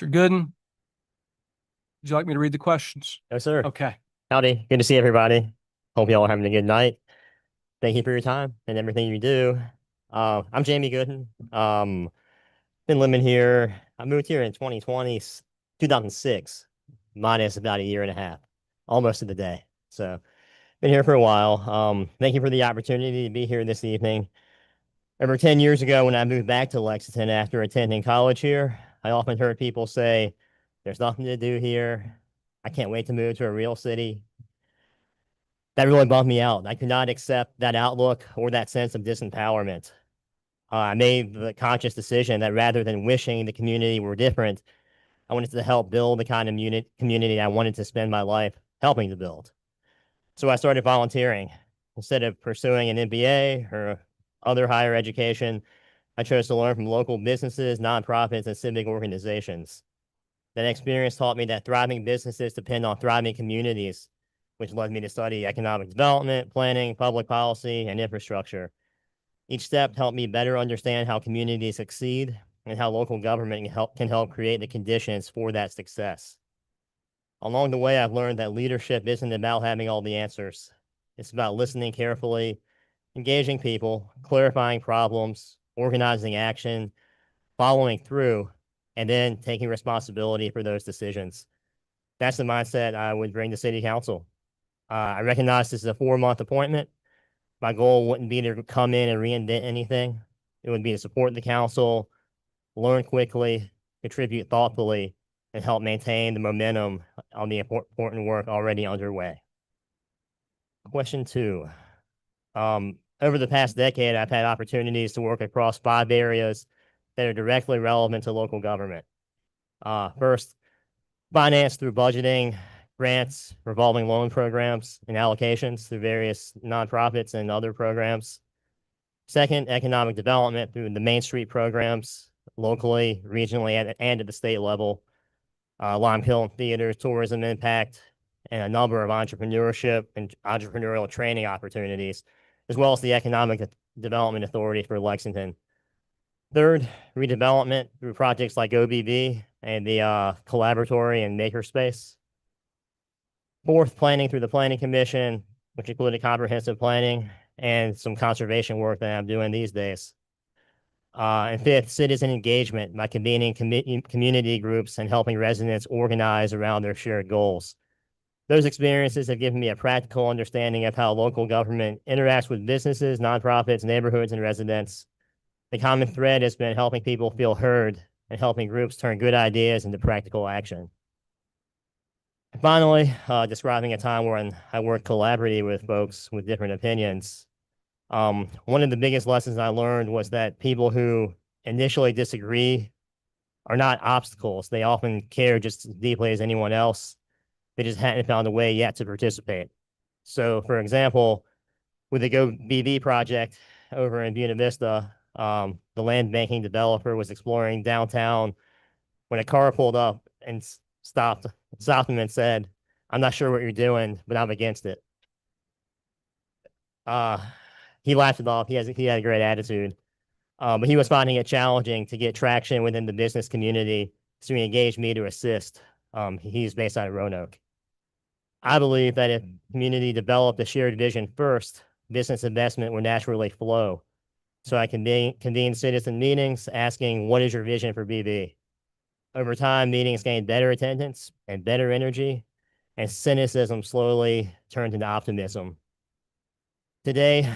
Mr. Goodin, would you like me to read the questions? Yes, sir. Okay. Howdy. Good to see everybody. Hope you all are having a good night. Thank you for your time and everything you do. I'm Jamie Goodin. Been living here. I moved here in 2006, minus about a year and a half, almost to the day. So, been here for a while. Thank you for the opportunity to be here this evening. Over 10 years ago, when I moved back to Lexington after attending college here, I often heard people say, "There's nothing to do here. I can't wait to move to a real city." That really bummed me out. I could not accept that outlook or that sense of disempowerment. I made the conscious decision that rather than wishing the community were different, I wanted to help build the kind of community I wanted to spend my life helping to build. So I started volunteering. Instead of pursuing an MBA or other higher education, I chose to learn from local businesses, nonprofits, and civic organizations. That experience taught me that thriving businesses depend on thriving communities, which led me to study economic development, planning, public policy, and infrastructure. Each step helped me better understand how communities succeed and how local government can help create the conditions for that success. Along the way, I've learned that leadership isn't about having all the answers. It's about listening carefully, engaging people, clarifying problems, organizing action, following through, and then taking responsibility for those decisions. That's the mindset I would bring to City Council. I recognize this is a 4-month appointment. My goal wouldn't be to come in and reinvent anything. It would be to support the council, learn quickly, contribute thoughtfully, and help maintain the momentum on the important work already underway. Question 2. Over the past decade, I've had opportunities to work across 5 areas that are directly relevant to local government. First, finance through budgeting, grants, revolving loan programs, and allocations through various nonprofits and other programs. Second, economic development through the Main Street programs, locally, regionally, and at the state level. Lime Hill Theater, tourism impact, and a number of entrepreneurship and entrepreneurial training opportunities, as well as the Economic Development Authority for Lexington. Third, redevelopment through projects like OBB and the Collaboratory and Makerspace. Fourth, planning through the Planning Commission, which included comprehensive planning and some conservation work that I'm doing these days. And fifth, citizen engagement by convening community groups and helping residents organize around their shared goals. Those experiences have given me a practical understanding of how local government interacts with businesses, nonprofits, neighborhoods, and residents. The common thread has been helping people feel heard and helping groups turn good ideas into practical action. And finally, describing a time when I worked collaboratively with folks with different opinions. One of the biggest lessons I learned was that people who initially disagree are not obstacles. They often care just as deeply as anyone else. They just hadn't found a way yet to participate. So, for example, with the Go BV project over in Buena Vista, the land banking developer was exploring downtown when a car pulled up and stopped him and said, "I'm not sure what you're doing, but I'm against it." He laughed it off. He had a great attitude, but he was finding it challenging to get traction within the business community, so he engaged me to assist. He's based out of Roanoke. I believe that if community developed a shared vision first, business investment would naturally flow. So I convene citizen meetings asking, "What is your vision for BB?" Over time, meetings gained better attendance and better energy, and cynicism slowly turned into optimism. Today,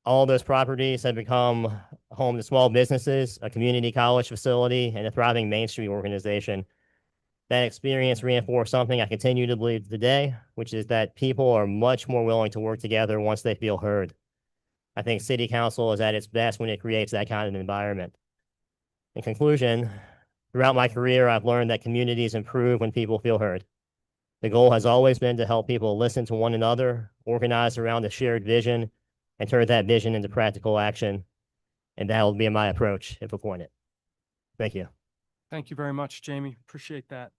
all those properties have become home to small businesses, a community college facility, and a thriving Main Street organization. That experience reinforced something I continue to believe today, which is that people are much more willing to work together once they feel heard. I think City Council is at its best when it creates that kind of environment. In conclusion, throughout my career, I've learned that communities improve when people feel heard. The goal has always been to help people listen to one another, organize around a shared vision, and turn that vision into practical action. And that will be my approach if appointed. Thank you. Thank you very much, Jamie. Appreciate that.